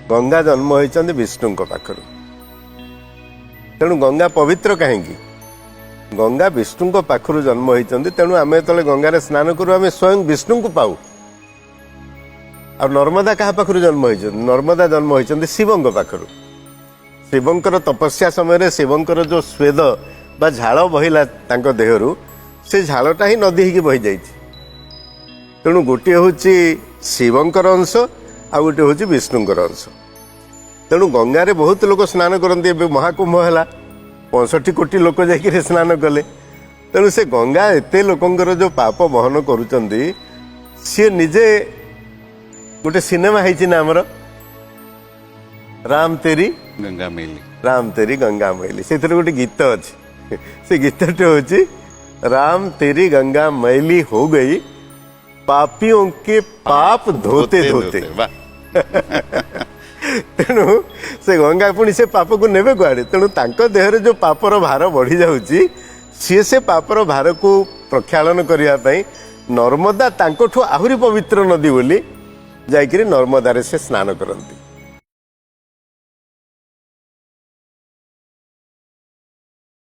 गंगा जन्म होती विष्णु पाखर तेणु गंगा पवित्र कहीं गंगा विष्णु पाखर जन्म होती तेणु आम जो गंगार स्नान करूँ आम स्वयं विष्णु को पाऊ आ नर्मदा क्या पाखर जन्म होती नर्मदा जन्म होती शिवंक पाखर शिवंकर तपस्या समय शिवंकर जो स्वेद बा झाल बहिला देहरु से झालटा ही नदी ही बही जाइए तेणु गोटे हूँ शिवंकर अंश आ गोटे हूँ विष्णुकर अंश तेणु गंगारे बहुत लोग स्नान करते महाकुंभ है 65 कोटी लोक जाकर स्नान कले तेणु से गंगा एते लोकंकर जो पाप बहन करुचंदी सी निजे गोटे सिनेमा है ना आमर राम तेरी गंगा मैली से गोटे गीत अच्छी से गीतटे हूँ राम तेरी गंगा मैली हो गई पापियों के पाप धोते धोते तेणु से गंगा पुणी से पाप को नेबे कुआड़े तेणु तांको देहरे जो पापर भार बढ़ी जाउची से पापर भार को प्रक्षालन करिया पई नर्मदा तांकोठु आहुरी पवित्र नदी बोली जाइकरी नर्मदारे से स्नान करती।